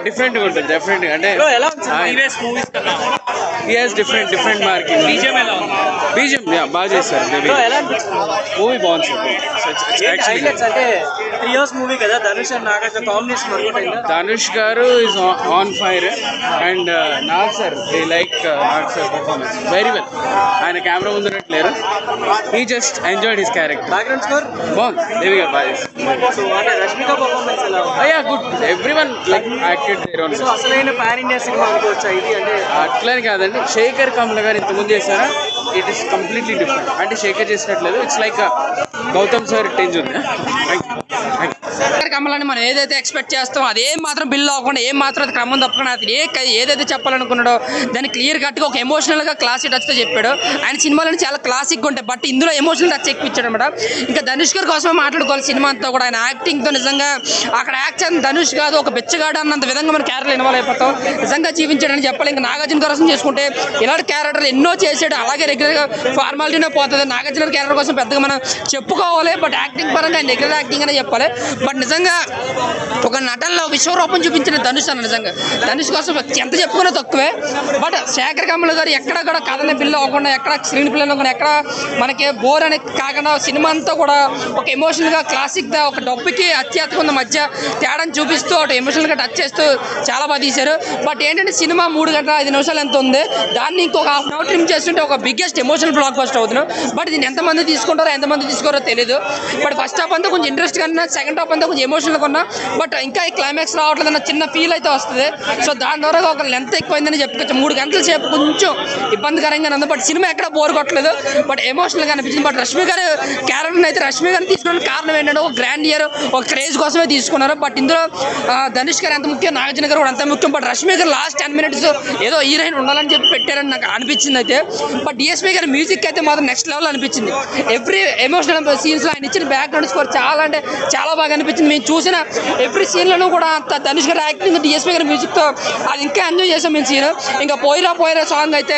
డిఫరెంట్గా ఉంటుంది డెఫినెట్గా. అంటే డిఫరెంట్ మార్కింగ్. బీజిఎం బాగా చేస్తారు. మూవీ బాగుంది సార్. ధనుష్ గారు is on fire and Nag sir like Nag sir performance very well. ఆయన కెమెరా ముందున్నట్లేరు. He just enjoyed his character. Background score బాగుంది. దేవి గారు బాగా good. Everyone like acted their own. అసలైన పాన్ ఇండియా సినిమా అనుకోవచ్చా ఇది? అంటే అట్లని కాదండి, శేఖర్ కమల గారు ఇంతకుముందు చేశారా, ఇట్ ఈస్ కంప్లీట్లీ డిఫరెంట్. అంటే శేఖర్ చేసినట్లేదు, ఇట్స్ లైక్ గౌతమ్ సార్ టెంజ్ ఉంది. శేఖర్ కమలని మనం ఏదైతే ఎక్స్పెక్ట్ చేస్తామో అదే మాత్రం బిల్ అవ్వకుండా ఏం మాత్రం అది క్రమం తప్పకుండా అతను ఏదైతే చెప్పాలనుకున్నాడో దాన్ని క్లియర్ కట్గా ఒక ఎమోషనల్గా క్లాసిక్ టచ్తో చెప్పాడు. ఆయన సినిమాలను చాలా క్లాసిక్గా ఉంటాయి, బట్ ఇందులో ఎమోషనల్ టచ్ ఎక్కువ ఇచ్చాడు అనమాట. ఇంకా ధనుష్ గారి కోసమే మాట్లాడుకోవాలి సినిమా అంతా కూడా. ఆయన యాక్టింగ్తో నిజంగా అక్కడ యాక్ట్ చేసిన ధనుష్ కాదు, ఒక బిచ్చగాడు అన్నంత విధంగా మన క్యారెక్టర్ ఇన్వాల్వ్ అయిపోతాం. నిజంగా జీవించాడని చెప్పాలి. ఇంకా నాగార్జున కోసం చేసుకుంటే ఇలాంటి క్యారెక్టర్లు ఎన్నో చేసాడు. అలాగే రెగ్యులర్గా ఫార్మాలిటీనే పోతుంది. నాగార్జున క్యారెక్టర్ కోసం పెద్దగా మనం చెప్పుకోవాలి, బట్ యాక్టింగ్ పరంగా ఆయన రెగ్యులర్ యాక్టింగ్ అనే చెప్పాలి. బట్ నిజంగా ఒక నటనలో విశ్వరూపం చూపించిన ధనుష్ అన్న. నిజంగా ధనుష్ కోసం ఎంత చెప్పుకున్నా తక్కువే. బట్ శేఖర్ కమల గారు ఎక్కడ కూడా కథని బిల్లు అవ్వకుండా, ఎక్కడ స్క్రీన్ ప్లే అవ్వకుండా, ఎక్కడ మనకి బోర్ అని కాకుండా సినిమా అంతా కూడా ఒక ఎమోషనల్గా క్లాసిక్గా ఒక డబ్బుకి అత్యాత్మక మధ్య తేడాన్ని చూపిస్తూ ఒక ఎమోషనల్గా టచ్ చేస్తూ చాలా బాగా తీశారు. బట్ ఏంటంటే సినిమా 3 గంటల 5 నిమిషాలు ఎంత ఉంది, దాన్ని ఇంకొక హాఫ్ అన్ అవర్ ట్రిమ్ చేస్తుంటే ఒక బిగ్గెస్ట్ ఎమోషనల్ బ్లాక్ బస్టర్ అవుతున్నాం. బట్ దీన్ని ఎంతమంది తీసుకుంటారో ఎంతమంది తీసుకోరో తెలియదు. బట్ ఫస్ట్ హాఫ్ అంతా కొంచెం ఇంట్రెస్ట్ కన్నా, సెకండ్ హాఫ్ అంతా కొంచెం ఎమోషనల్గా ఉన్నా, బట్ ఇంకా ఈ క్లైమాక్స్ రావట్లేదన్న చిన్న ఫీల్ అయితే వస్తుంది. సో దాని ద్వారా ఒక లెంత్ ఎక్కువైందని చెప్పుకోవచ్చు. 3 గంటల సేపు కొంచెం ఇబ్బందికరంగా ఉంది. బట్ సినిమా ఎక్కడ బోర్ కొట్టలేదు, బట్ ఎమోషనల్గా అనిపించింది. బట్ రష్మి గారు క్యారెక్టర్ అయితే రష్మి గారిని తీసుకోవడానికి కారణం ఏంటంటే ఒక గ్రాండ్ ఇయర్, ఒక క్రేజ్ కోసమే తీసుకున్నారు. బట్ ఇందులో ధనుష్ గారు ఎంత ముఖ్యం, నాగార్జున గారు కూడా అంత ముఖ్యం. బట్ రష్మి గారు లాస్ట్ 10 minutes ఏదో హీరోయిన్ ఉండాలని చెప్పి పెట్టారని నాకు అనిపించింది అయితే. బట్ డిఎస్పీ గారి మ్యూజిక్ అయితే మాత్రం నెక్స్ట్ లెవెల్ అనిపించింది. ఎవ్రీ ఎమోషనల్ సీన్స్లో ఆయన ఇచ్చిన బ్యాక్గ్రౌండ్ స్కోర్ చాలా అంటే చాలా బాగా అనిపించింది. మేము చూసిన ఎవ్రీ సీన్లను కూడా ధనుష్ గారి యాక్టింగ్, డిఎస్పీ గారి మ్యూజిక్తో అది ఇంకా ఎంజాయ్ చేసాం మేము సీన్. ఇంకా పోయిరా సాంగ్ అయితే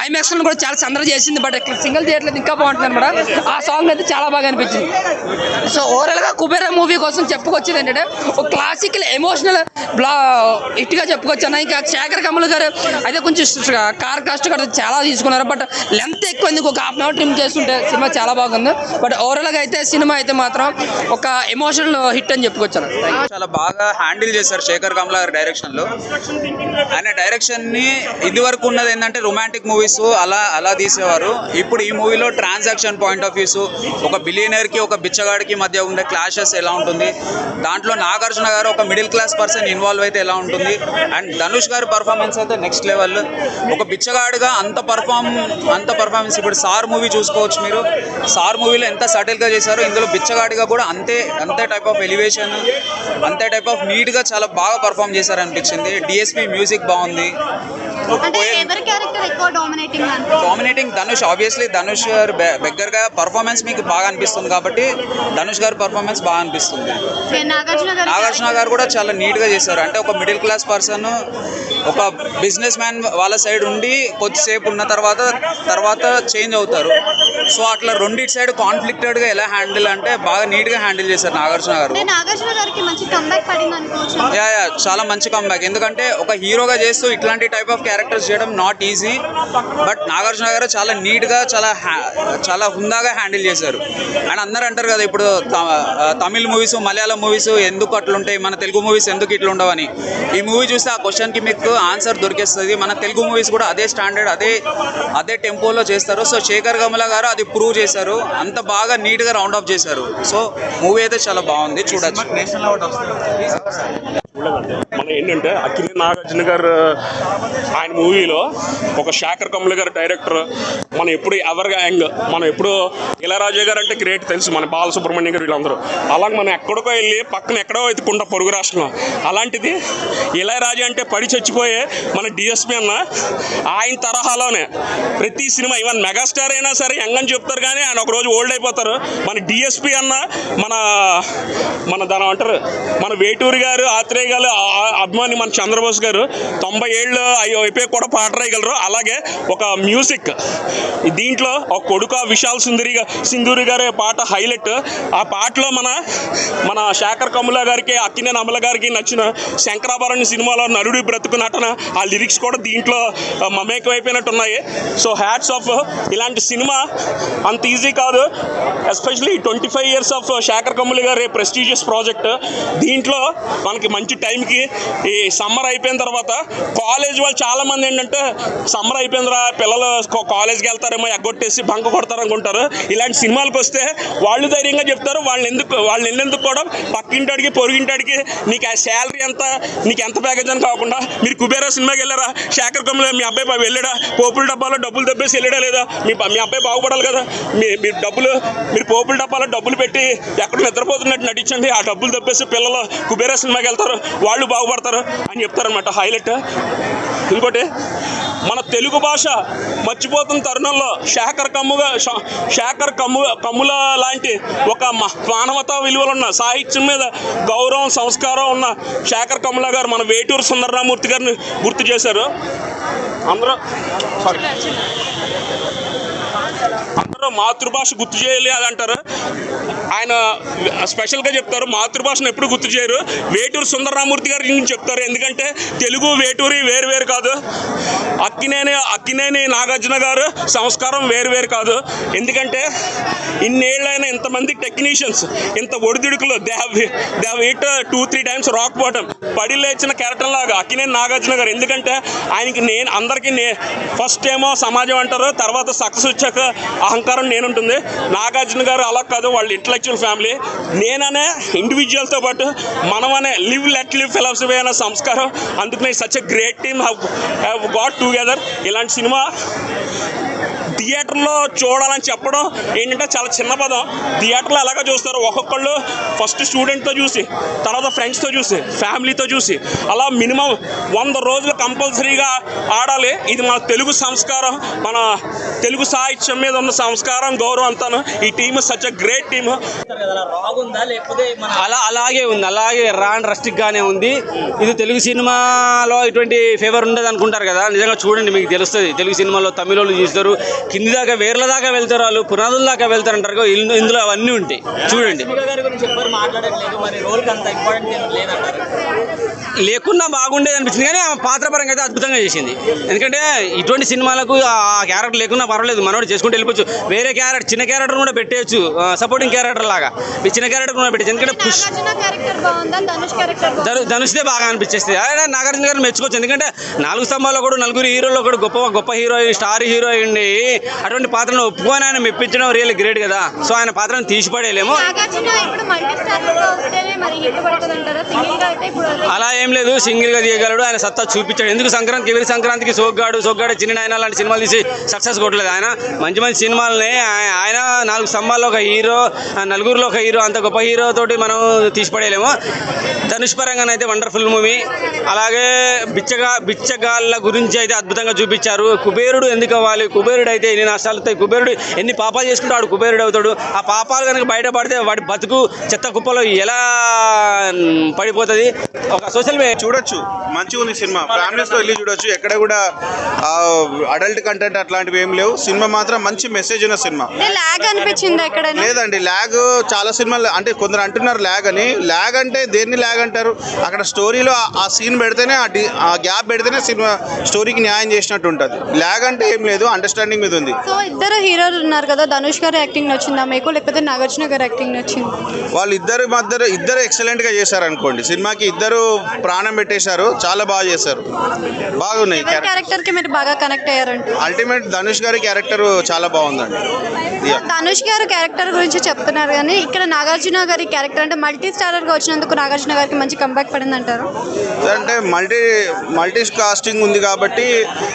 ఐమాక్స్లో కూడా చాలా సందర చేసింది. బట్ ఇక్కడ సింగిల్ థియేటర్లో ఇంకా బాగుంటుంది అనమాట. ఆ సాంగ్ అయితే చాలా బాగా అనిపించింది. సో ఓవరాల్గా కుబేరా మూవీ కోసం చెప్పుకొచ్చేది ఏంటంటే ఒక క్లాసికల్ ఎమోషనల్ హిట్గా చెప్పుకోవచ్చు అన్న. ఇంకా శేఖర్ కమల్ గారు అయితే కొంచెం కార్ కాస్ట్ కూడా చాలా తీసుకున్నారు. బట్ లెంత్ ఎక్కువ, ఎందుకు ఒక హాఫ్ అన్ అవర్ ట్రిమ్ చేస్తుంటే సినిమా చాలా బాగుంది. బట్ ఓవరాల్గా అయితే సినిమా అయితే మాత్రం ఒక ఎమోషనల్ హిట్ అని చెప్పుకోవచ్చు అన్న. చాలా బాగా హ్యాండిల్ చేశారు శేఖర్ కమల గారి డైరెక్షన్లో. ఆయన డైరెక్షన్ని ఇది వరకు ఉన్నది ఏంటంటే రొమాంటిక్ మూవీస్ అలా తీసేవారు. ఇప్పుడు ఈ మూవీలో ట్రాన్సాక్షన్ పాయింట్ ఆఫ్ వ్యూస్, ఒక బిలియనర్కి ఒక బిచ్చగాడికి మధ్య ఉండే క్లాషెస్ ఎలా ఉంటుంది, దాంట్లో నాగార్జున గారు ఒక మిడిల్ క్లాస్ పర్సన్ ఇన్వాల్వ్ అయితే ఎలా ఉంటుంది, అండ్ ధనుష్ గారి పర్ఫార్మెన్స్ అయితే నెక్స్ట్ లెవెల్. ఒక బిచ్చగాడిగా అంత పర్ఫార్మెన్స్ ఇప్పుడు సార్ మూవీ చూసుకోవచ్చు మీరు. సార్ మూవీలో ఎంత సటిల్గా చేశారో ఇందులో బిచ్చగాడిగా కూడా అంతే టైప్ ఆఫ్ ఎలివేషన్, అంతే టైప్ ఆఫ్ నీట్గా చాలా బాగా పర్ఫామ్ చేశారనిపించింది. డిఎస్పీ మ్యూజిక్ బాగుంది. డామినేటింగ్ ధనుష్. ఆబ్వియస్లీ ధనుష్ గారు బెగ్గర్గా పర్ఫార్మెన్స్ మీకు బాగా అనిపిస్తుంది కాబట్టి ధనుష్ గారి పర్ఫార్మెన్స్ బాగా అనిపిస్తుంది. నాగార్జున గారు కూడా చాలా నీట్గా చేశారు. అంటే ఒక మిడిల్ క్లాస్ పర్సన్, ఒక బిజినెస్ మ్యాన్ వాళ్ళ సైడ్ ఉండి కొద్దిసేపు ఉన్న తర్వాత చేంజ్ అవుతారు. సో అట్లా రెండింటి సైడ్ కాన్ఫ్లిక్టెడ్గా ఎలా హ్యాండిల్ అంటే బాగా నీట్గా హ్యాండిల్ చేశారు నాగార్జున గారు. చాలా మంచి కంబ్యాక్. ఎందుకంటే ఒక హీరోగా చేస్తూ ఇట్లాంటి టైప్ ఆఫ్ క్యారెక్టర్స్ చేయడం నాట్ ఈజీ. బట్ నాగార్జున గారు చాలా నీట్గా చాలా హుందాగా హ్యాండిల్ చేశారు. అండ్ అందరూ అంటారు కదా ఇప్పుడు తమిళ్ మూవీస్, మలయాళం మూవీస్ ఎందుకు అట్లుంటాయి, మన తెలుగు మూవీస్ ఎందుకు ఇట్లా ఉండవని. ఈ మూవీ చూస్తే ఆ క్వశ్చన్కి మీకు ఆన్సర్ దొరికేస్తుంది. మన తెలుగు మూవీస్ కూడా అదే స్టాండర్డ్, అదే టెంపోలో చేస్తారు. సో శేఖర్ కమల గారు అది ప్రూవ్ చేశారు. అంత బాగా నీట్గా రౌండ్ ఆఫ్ చేశారు. సో మూవీ అయితే చాలా బాగుంది, చూడొచ్చు. మన ఏంటంటే అక్కినే నాగార్జున గారు ఆయన మూవీలో ఒక శేఖర్ కమల గారు డైరెక్టర్. మనం ఎప్పుడు మనం ఎప్పుడు ఇళయరాజా గారు అంటే గ్రేట్ తెలుసు, మన బాలసుబ్రహ్మణ్యం గారు వీళ్ళందరూ. అలాగే మనం ఎక్కడికో వెళ్ళి పక్కన ఎక్కడో ఎత్తుకుంటాం పొరుగు రాష్ట్రంలో. అలాంటిది ఇళయరాజా అంటే పడి చచ్చిపోయే మన డిఎస్పీ అన్న ఆయన తరహాలోనే ప్రతి సినిమా, ఈవెన్ మెగాస్టార్ అయినా సరే యంగ్ అని చెప్తారు కానీ ఆయన ఒకరోజు ఓల్డ్ అయిపోతారు. మన డిఎస్పీ అన్న మన దాని అంటారు మన వేటూరి గారు, ఆత్రేయ రాయగల అభిమాని మన చంద్రబోస్ గారు 90 ఏళ్ళు అయిపోయి కూడా పాట రాయగలరు. అలాగే ఒక మ్యూజిక్ దీంట్లో ఒక కొడుకు విశాల్ సింధూరి గారి పాట హైలైట్. ఆ పాటలో మన శేఖర్ కమ్ముల గారికి అక్కినేని అమల గారికి నచ్చిన శంకరాభరణి సినిమాలో నరుడి బ్రతుకు నటన ఆ లిరిక్స్ కూడా దీంట్లో మమేకం అయిపోయినట్టు ఉన్నాయి. So hats off. ఇలాంటి సినిమా అంత ఈజీ కాదు. Especially 25 years of Shekhar Kammula గారి ప్రెస్టీజియస్ ప్రాజెక్ట్. దీంట్లో మనకి మంచి టైంకి ఈ సమ్మర్ అయిపోయిన తర్వాత కాలేజ్ వాళ్ళు చాలామంది ఏంటంటే సమ్మర్ అయిపోయిందిరా పిల్లలు కాలేజ్కి వెళ్తారేమో ఎగ్గొట్టేసి బంక కొడతారనుకుంటారు. ఇలాంటి సినిమాలకు వస్తే వాళ్ళు ధైర్యంగా చెప్తారు. వాళ్ళు వెళ్ళేందుకు కూడా పక్కింటాడికి పొరుగింటాడికి నీకు ఆ శాలరీ ఎంత, నీకు ఎంత ప్యాకేజ్ అని కాకుండా మీరు కుబేరా సినిమాకి వెళ్ళారా, శేఖర్ కమ్ముల మీ అబ్బాయి వెళ్ళాడా, పోపుల డబ్బాలో డబ్బులు దబ్బేసి వెళ్ళాడా లేదా, మీ అబ్బాయి బాగుపడాలి కదా, మీరు పోపుల డబ్బాలో డబ్బులు పెట్టి ఎక్కడ నిద్రపోతున్నట్టు నటించండి, ఆ డబ్బులు దబ్బేసి పిల్లలు కుబేరా సినిమాకి వెళ్తారు, వాళ్ళు బాగుపడతారు అని చెప్తారనమాట. హైలైట్. ఇంకోటి మన తెలుగు భాష మర్చిపోతున్న తరుణంలో శేఖర్ కమ్ముల లాంటి ఒక మానవతా విలువలున్న సాహిత్యం మీద గౌరవం సంస్కారం ఉన్న శేఖర్ కమ్ముల గారు మన వేటూరు సుందరరామూర్తి గారిని గుర్తు చేశారు. అందరూ మాతృభాష గుర్తు చేయాలి అని అంటారు. ఆయన స్పెషల్గా చెప్తారు మాతృభాషను ఎప్పుడు గుర్తు చేయరు. వేటూరు సుందరరామూర్తి గారి గురించి చెప్తారు. ఎందుకంటే తెలుగు వేటూరి వేరు కాదు, అక్కినేని నాగార్జున గారు సంస్కారం వేరు కాదు. ఎందుకంటే ఇన్నేళ్ళైన ఇంతమంది టెక్నీషియన్స్ ఇంత ఒడిదుడుకులు they have hit 2-3 times rock bottom పడి లేచిన క్యారెక్టర్ లాగా అక్కినేని నాగార్జున గారు. ఎందుకంటే ఆయనకి అందరికీ ఫస్ట్ ఏమో సమాజం అంటారు, తర్వాత సక్సెస్ వచ్చాక అహంకారం నేనుంటుంది. నాగార్జున గారు అలా కాదు, వాళ్ళు ఇంటలెక్చువల్ ఫ్యామిలీ. నేననే ఇండివిజువల్తో పాటు మనమనే లెట్ లివ్ ఫిలాసఫీ అనే సంస్కారం. అందుకనే such a great team have got together. ఇలాంటి సినిమా థియేటర్లో చూడాలని చెప్పడం ఏంటంటే చాలా చిన్న పదం. థియేటర్లో ఎలాగ చూస్తారు, ఒక్కొక్కళ్ళు ఫస్ట్ స్టూడెంట్తో చూసి, తర్వాత ఫ్రెండ్స్తో చూసి, ఫ్యామిలీతో చూసి, అలా మినిమం 100 రోజులు కంపల్సరీగా ఆడాలి. ఇది మన తెలుగు సంస్కారం, మన తెలుగు సాహిత్యం మీద ఉన్న సంస్కారం, గౌరవం అంతాను. ఈ team such a great team. అలాగే ఉంది, అలాగే రస్టిక్ గానే ఉంది. ఇది తెలుగు సినిమాలో ఇటువంటి ఫేవర్ ఉండదు అనుకుంటారు కదా, నిజంగా చూడండి మీకు తెలుస్తుంది. తెలుగు సినిమాలో తమిళ వాళ్ళు చూస్తారు, కింది దాకా వేర్ల దాకా వెళ్తారు, వాళ్ళు పునాదుల దాకా వెళ్తారు అంటారు. ఇందులో అవన్నీ ఉంటాయి చూడండి. లేకున్నా బాగుండేది అనిపించింది, కానీ పాత్ర పరంగా అయితే అద్భుతంగా చేసింది. ఎందుకంటే ఇటువంటి సినిమాలకు ఆ క్యారెక్టర్ లేకున్నా పర్వాలేదు, మనోడు చేసుకుంటూ వెళ్ళిపోవచ్చు. వేరే క్యారెక్టర్, చిన్న క్యారెక్టర్ కూడా పెట్టేయచ్చు, సపోర్టింగ్ క్యారెక్టర్ లాగా చిన్న క్యారెక్టర్ కూడా పెట్టచ్చు. ఎందుకంటే ధనుష్దే బాగా అనిపించేస్తుంది. నాగార్జున గారిని మెచ్చుకోవచ్చు. ఎందుకంటే 4 స్తంభాల్లో కూడా 4 హీరోల్లో కూడా గొప్ప హీరోయిన్, స్టార్ హీరోయిన్ అటువంటి పాత్రను ఒప్పుకొని ఆయన మెప్పించడం రియల్ గ్రేట్ కదా. సో ఆయన పాత్రను తీసిపడేయలేము. అలా ఏం లేదు, సింగిల్ గా తీయగలడు, ఆయన సత్తా చూపించాడు. ఎందుకు ఎవరి సంక్రాంతికి సోగ్గాడు చిన్న నాయన లాంటి సినిమాలు తీసి సక్సెస్ కొట్టలేదు. ఆయన మంచి సినిమాలని ఆయన 4 స్తంభాల్లో ఒక హీరో, 4గురిలో ఒక హీరో, అంత గొప్ప హీరో తోటి మనం తీసిపడేయలేము. ధనుష్ పరంగానైతే వండర్ఫుల్ మూవీ. అలాగే బిచ్చగాళ్ళ గురించి అయితే అద్భుతంగా చూపించారు. కుబేరుడు ఎందుకు అవ్వాలి, కుబేరుడు అయితే ఎన్ని నష్టాలు వస్తాయి, కుబేరుడు ఎన్ని పాపాలు చేసుకుంటే వాడు కుబేరుడు అవుతాడు. ఆ పాపాలు కనుక బయటపడితే వాడి బతుకు చెత్త కుప్పలో ఎలా పడిపోతుంది. ఒక సోషల్ చూడొచ్చు, మంచిగా ఉంది సినిమా, ఫ్యామిలీస్తో వెళ్ళి చూడొచ్చు. ఎక్కడ కూడా అడల్ట్ కంటెంట్ అట్లాంటివి ఏం లేవు. సినిమా మాత్రం మంచి మెసేజ్ ఉన్న సినిమా. లేదండి, ల్యాగ్ చాలా సినిమాలు అంటే కొందరు అంటున్నారు ల్యాగ్ అని. ల్యాగ్ అంటే దేన్ని ల్యాగ్ అంటారు? అక్కడ స్టోరీలో ఆ సీన్ పెడితేనే, ఆ గ్యాప్ పెడితేనే సినిమా స్టోరీకి న్యాయం చేసినట్టు ఉంటుంది. ల్యాగ్ అంటే ఏం లేదు, అండర్స్టాండింగ్ మీద ఉంది. సో ఇద్దరు హీరోలు ఉన్నారు కదా, ధనుష్ గారి యాక్టింగ్ నచ్చిందా మీకు, లేకపోతే నాగార్జున గారి యాక్టింగ్ నచ్చింది? వాళ్ళు ఇద్దరు ఎక్సలెంట్ గా చేశారు అనుకోండి. సినిమాకి ఇద్దరు ప్రాణం పెట్టేశారు, చాలా బాగా చేశారు, బాగున్నాయి. క్యారెక్టర్ కి మీరు బాగా కనెక్ట్ అయ్యారంటే అల్టిమేట్ ధనుష్ గారి క్యారెక్టర్ చాలా బాగుందండి. ధనుష్ గారి క్యారెక్టర్ గురించి చెప్తున్నారు, కానీ ఇక్కడ నాగార్జున గారి క్యారెక్టర్ అంటే మల్టీ స్టారర్ గా వచ్చినందుకు నాగార్జున గారికి మంచి కంబ్యాక్ పడింది అంటారు. అంటే మల్టీ కాస్టింగ్ ఉంది కాబట్టి,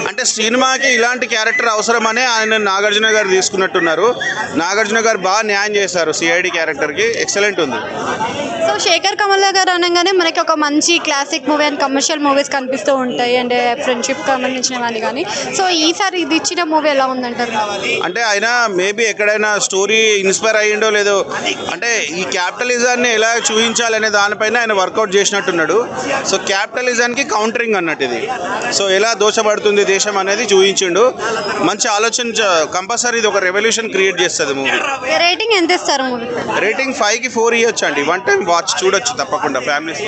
అంటే సినిమాకి ఇలాంటి క్యారెక్టర్ అవసరమనే ఆయన నాగార్జున గారు తీసుకున్నట్టున్నారు. నాగార్జున గారు బాగా న్యాయం చేశారు సిఐడి క్యారెక్టర్కి, ఎక్సలెంట్ ఉంది. సో సో శేఖర్ కమల గారు అనగానే మనకి ఒక మంచి classic movie and commercial movies కనిపిస్తూ ఉంటాయి అండ్ ఫ్రెండ్షిప్ సంబంధించినవన్నీ కానీ. సో ఈసారి ఇది ఇచ్చిన మూవీ ఎలా ఉందంటారు? అంటే ఆయన మేబీ ఎక్కడైనా స్టోరీ ఇన్స్పైర్ అయ్యిండో లేదో, అంటే ఈ క్యాపిటలిజాన్ని ఎలా చూపించాలనే దానిపైన ఆయన వర్కౌట్ చేసినట్టున్నాడు. సో క్యాపిటలిజానికి కౌంటరింగ్ అన్నట్టు ఇది. సో ఎలా దోషపడుతుంది దేశం అనేది చూపించిండు. మంచి ఆలోచన, కంపల్సరీ ఇది ఒక రెవల్యూషన్ క్రియేట్ చేస్తుంది మూవీ. రేటింగ్ ఎంత ఇస్తారు మూవీ? రేటింగ్ 5కి 4 ఇవ్వచ్చు అండి. వన్ టైం వాచ్ చూడొచ్చు తప్పకుండా ఫ్యామిలీస్.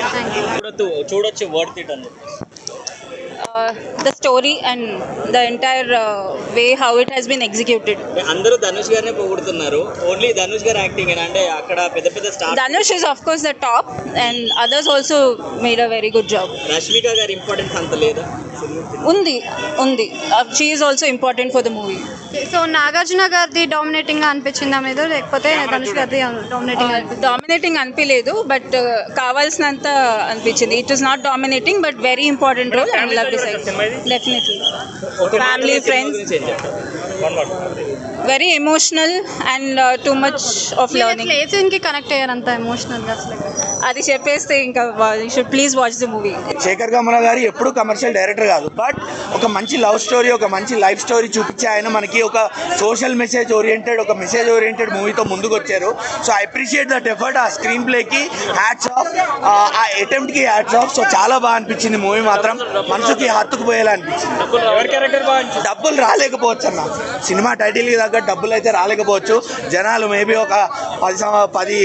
చూడొచ్చు వర్త్ ఇట్ అని. The story and the entire way how it has been executed. అందరూ ధనుష్ గారినే పొగుడుతున్నారు. ఓన్లీ ధనుష్ గారి యాక్టింగ్ అంటే అక్కడ పెద్ద పెద్ద star. Dhanush is of course the top and others also made a very good job. Rashmika గారి ఇంపార్టెన్స్ అంత లేదా? Undi. She is also important for the movie. So Nagarjuna గారిది డామినేటింగ్ గా అనిపించిందా మీద, లేకపోతే ధనుష్ గారిది డామినేటింగ్? Dominating అనిపించలేదు బట్ కావాల్సినంత అనిపించింది. It was not dominating but very important role and love this definitely. Family, friends. Very emotional and too much of learning. Lesson కి కనెక్ట్ అయ్యారంత ఎమోషనల్ గా అసలు. అది చెప్పేస్తే ఇంకా you should please watch the movie. Shekhar Kammula గారు ఎప్పుడు కమర్షియల్ డైరెక్టర్ కాదు, బట్ ఒక మంచి లవ్ స్టోరీ, ఒక మంచి లైఫ్ స్టోరీ చూపించి ఆయన మనకి ఒక సోషల్ మెసేజ్ ఓరియంటెడ్, ఒక మెసేజ్ ఓరియంటెడ్ మూవీతో ముందుకు వచ్చారు. So I appreciate that effort. ఆ స్క్రీన్ ప్లేకి హ్యాట్స్ ఆఫ్, ఆ అటెంప్ట్కి హ్యాట్స్ ఆఫ్. సో చాలా బాగా అనిపించింది మూవీ. మాత్రం మనసుకి హత్తుకుపోయేలా అనిపించింది. డబ్బులు రాలేకపోవచ్చు అన్న, సినిమా టైటిల్కి తగ్గ డబ్బులు అయితే రాలేకపోవచ్చు. జనాలు మేబీ ఒక 10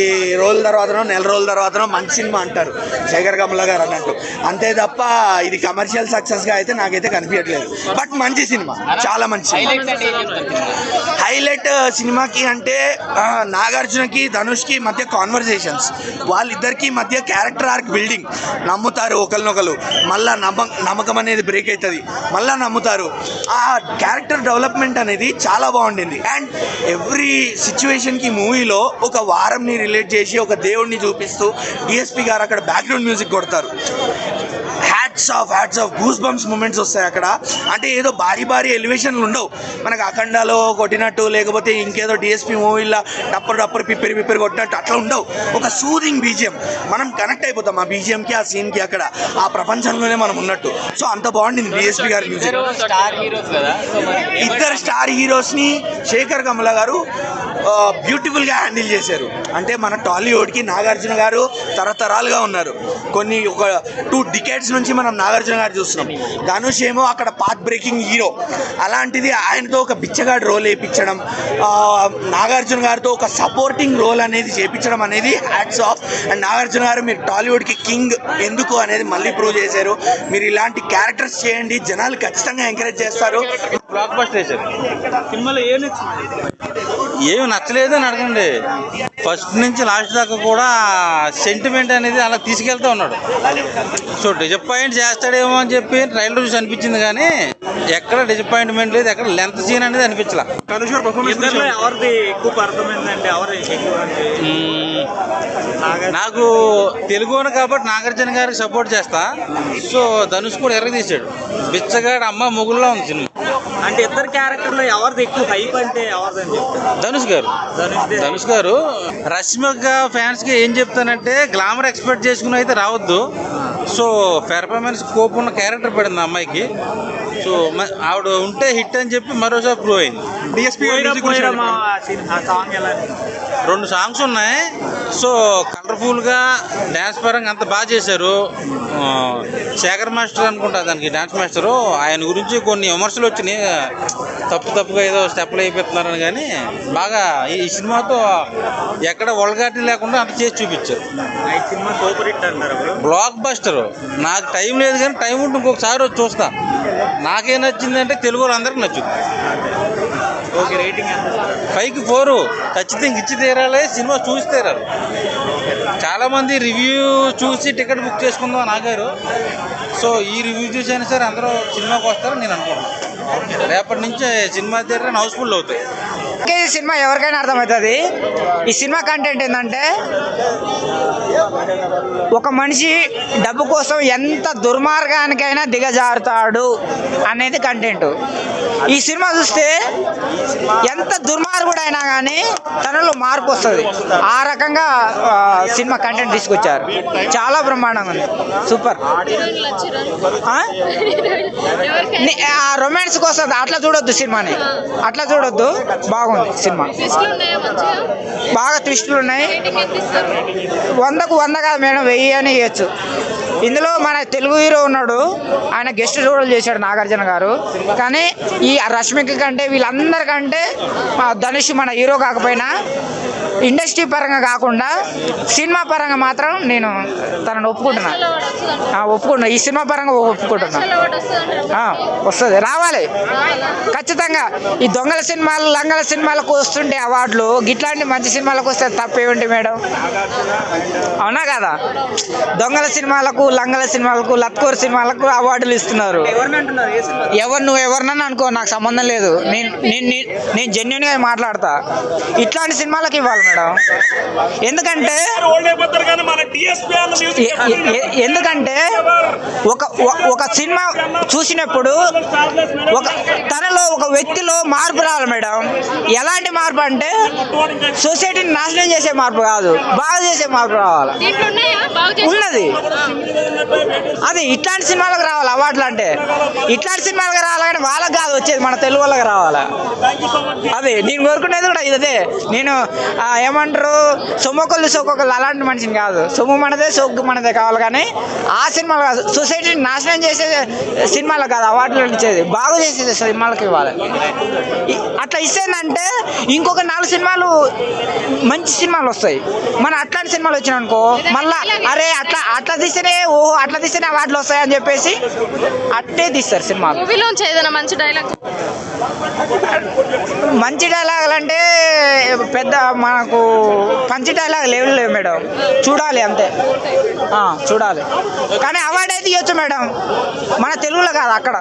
రోజుల తర్వాతనో నెల రోజుల తర్వాతనో మంచి సినిమా అంటారు శేఖర్ కమల గారు అన్నట్టు. అంతే తప్ప ఇది కమర్షియల్ సక్సెస్గా అయితే నాకైతే కనిపించట్లేదు. బట్ మంచి సినిమా, చాలా మంచి హైలైట్ సినిమాకి అంటే నాగార్జునకి ధనుష్కి మధ్య కాన్వర్సేషన్స్, వాళ్ళిద్దరికి మధ్య క్యారెక్టర్ ఆర్క్ బిల్డింగ్. నమ్ముతారు ఒకరినొకరు, మళ్ళా నమ్మకం అనేది బ్రేక్ అవుతుంది, మళ్ళా నమ్ముతారు. ఆ క్యారెక్టర్ డెవలప్మెంట్ అనేది చాలా బాగుండింది. అండ్ ఎవ్రీ సిచ్యువేషన్కి మూవీలో ఒక వారంని రిలేట్ చేసి ఒక దేవుడిని చూపిస్తూ డిఎస్పి గారు అక్కడ బ్యాక్గ్రౌండ్ మ్యూజిక్ కొడతారు. Hats off goose bumps moments వస్తాయి అక్కడ. అంటే ఏదో భారీ ఎలివేషన్లు ఉండవు మనకు అఖండాలో కొట్టినట్టు, లేకపోతే ఇంకేదో డిఎస్పి మూవీలో డప్పరు పిప్పరి కొట్టినట్టు అట్లా ఉండవు. ఒక సూదింగ్ బీజిఎం, మనం కనెక్ట్ అయిపోతాం ఆ బీజిఎంకి, ఆ సీన్కి, అక్కడ ఆ ప్రపంచంలోనే మనం ఉన్నట్టు. సో అంత బాగుండింది డిఎస్పి గారి మ్యూజిక్. ఇద్దరు స్టార్ హీరోస్ని శేఖర్ కమల గారు బ్యూటిఫుల్గా హ్యాండిల్ చేశారు. అంటే మన టాలీవుడ్కి నాగార్జున గారు తరతరాలుగా ఉన్నారు. ఒక 2 డికేడ్స్ నుంచి మనం నాగార్జున గారు చూస్తున్నాం. ధనుష్ ఏమో అక్కడ పాత్ బ్రేకింగ్ హీరో. అలాంటిది ఆయనతో ఒక బిచ్చగాడు రోల్ వేయించడం, నాగార్జున గారితో ఒక సపోర్టింగ్ రోల్ అనేది చేయించడం అనేది హ్యాట్స్ ఆఫ్. అండ్ నాగార్జున గారు మీరు టాలీవుడ్కి కింగ్ ఎందుకు అనేది మళ్ళీ ప్రూవ్ చేశారు. మీరు ఇలాంటి క్యారెక్టర్స్ చేయండి, జనాలు ఖచ్చితంగా ఎంకరేజ్ చేస్తారు. బ్లాక్ బస్టర్ వేశారు. సినిమాలో ఏమి నచ్చలేదు అని అడగండి. ఫస్ట్ నుంచి లాస్ట్ దాకా కూడా సెంటిమెంట్ అనేది అలా తీసుకెళ్తూ ఉన్నాడు. సో డిసప్పాయింట్ చేస్తాడేమో అని చెప్పి ట్రైలర్ చూసి అనిపించింది, కానీ ఎక్కడ డిసప్పాయింట్మెంట్ లేదు, ఎక్కడ లెంత్ సీన్ అనేది అనిపించలా. నాకు తెలుగును కాబట్టి నాగార్జున గారికి సపోర్ట్ చేస్తా. సో ధనుష్ కూడా ఎర్ర తీసాడు. బిచ్చగాడు అమ్మ మొగుల్లో ఉంది సినిమా. అంటే ఇద్దరు క్యారెక్టర్లో ఎవరిది ఎక్కువ హైప్ అంటే ఎవరిదని చెప్తారు? ధనుష్ గారు. రష్మిక ఫ్యాన్స్కి ఏం చెప్తానంటే గ్లామర్ ఎక్స్పెక్ట్ చేసుకుని అయితే రావద్దు. సో పెర్ఫార్మెన్స్ స్కోప్ ఉన్న క్యారెక్టర్ పడింది అమ్మాయికి. సో ఆవిడ ఉంటే హిట్ అని చెప్పి మరోసారి ప్రూవ్ అయింది. రెండు సాంగ్స్ ఉన్నాయి. సో కలర్ఫుల్గా డ్యాన్స్ పరంగా అంత బాగా చేశారు. శేఖర్ మాస్టర్ అనుకుంటా దానికి డ్యాన్స్ మాస్టరు. ఆయన గురించి కొన్ని విమర్శలు వచ్చినాయి, తప్పుగా ఏదో స్టెప్లు అయిపోతున్నారని. కానీ బాగా ఈ సినిమాతో ఎక్కడ వల్గారిటీ లేకుండా అంత చేసి చూపించారు. సినిమా సూపర్ హిట్ అంటారు, బ్లాక్ బస్టర్. నాకు టైం లేదు కానీ టైం ఉంటే ఇంకొకసారి వచ్చి చూస్తా. నాకేం నచ్చిందంటే తెలుగు వాళ్ళు అందరికీ నచ్చుతుంది. ఓకే, రేటింగ్ 5కి 4 ఖచ్చితంగా ఇచ్చి తీరాలి. సినిమా చూసి తీరాలి. చాలామంది రివ్యూ చూసి టికెట్ బుక్ చేసుకుందాం అని ఆగారు. సో ఈ రివ్యూ చూసి అయినా సరే అందరూ సినిమాకి వస్తారని నేను అనుకుంటున్నాను. రేపటి నుంచి సినిమా థియేటర్ హౌస్ఫుల్ అవుతాయి. ఈ సినిమా ఎవరికైనా అర్థమవుతుంది. ఈ సినిమా కంటెంట్ ఏంటంటే ఒక మనిషి డబ్బు కోసం ఎంత దుర్మార్గానికైనా దిగజారుతాడు అనేది కంటెంట్. ఈ సినిమా చూస్తే ఎంత దుర్మార్గుడైనా కానీ తనలో మార్పు వస్తుంది. ఆ రకంగా సినిమా కంటెంట్ తీసుకొచ్చారు. చాలా బ్రహ్మాండంగా ఉంది. సూపర్. ఆ రొమాన్స్ కోసం అట్లా చూడొద్దు సినిమాని, అట్లా చూడొద్దు. బాగుంది సినిమా. బాగా ట్విస్టులు ఉన్నాయి. 100కు 100 కాదు మేడం, 1000 అని ఇవ్వచ్చు. ఇందులో మన తెలుగు హీరో ఉన్నాడు, ఆయన గెస్ట్ రోల్ చేశాడు నాగార్జున గారు. కానీ ఈ రష్మిక కంటే వీళ్ళందరికంటే ధనుష్ మన హీరో కాకపోయినా ఇండస్ట్రీ పరంగా కాకుండా సినిమా పరంగా మాత్రం నేను తనను ఒప్పుకుంటున్నా. ఈ సినిమా పరంగా ఒప్పుకుంటున్నా. వస్తుంది, రావాలి ఖచ్చితంగా. ఈ దొంగల సినిమాలు లంగల సినిమాలకు వస్తుంటే అవార్డులు, గిట్లాంటి మంచి సినిమాలకు వస్తే తప్పేమిటి మేడం? అవునా కదా? దొంగల సినిమాలకు లంగల సినిమాలకు లత్కోర్ సినిమాలకు అవార్డులు ఇస్తున్నారు. నువ్వు ఎవరినన్నా అనుకో, నాకు సంబంధం లేదు. నేను జెన్యున్గా మాట్లాడతా. ఇట్లాంటి సినిమాలకు ఇవ్వాలి మేడం. ఎందుకంటే ఒక సినిమా చూసినప్పుడు తనలో ఒక వ్యక్తిలో మార్పు రావాలి మేడం. ఎలాంటి మార్పు అంటే సొసైటీని నాశనం చేసే మార్పు కాదు, బాగా చేసే మార్పు రావాలి. ఉన్నది అది ఇట్లాంటి సినిమాలకు రావాలి అవార్డులు. అంటే ఇట్లాంటి సినిమాలకు రావాలి కానీ వాళ్ళకి కాదు వచ్చేది, మన తెలుగు వాళ్ళకి రావాలి. అదే నేను కోరుకునేది కూడా ఇదే. నేను ఏమంటారు, సొమ్మకొల్లు సొక్కొక్కలు అలాంటి మనిషిని కాదు. సొమ్ము మనదే సొగ్గు మనదే కావాలి, కానీ ఆ సినిమాలు కాదు. సొసైటీని నాశనం చేసే సినిమాలకు కాదు అవార్డులు ఇచ్చేది, బాగు చేసే సినిమాలకు ఇవ్వాలి. అట్లా ఇస్తేందంటే ఇంకొక 4 సినిమాలు మంచి సినిమాలు వస్తాయి. మన అట్లాంటి సినిమాలు వచ్చినాయి అనుకో, మళ్ళా అరే అట్లా తీస్తేనే అట్లా తీస్తేనే అవార్డులు వస్తాయి అని చెప్పేసి అట్టే తీస్తారు సినిమాలు. మంచి డైలాగులు అంటే పెద్ద మనకు పంచి డైలాగ్ లేవు మేడం. చూడాలి అంతే, చూడాలి. కానీ అవార్డు అయితే ఇవ్వచ్చు మేడం, మన తెలుగులో కాదు అక్కడ.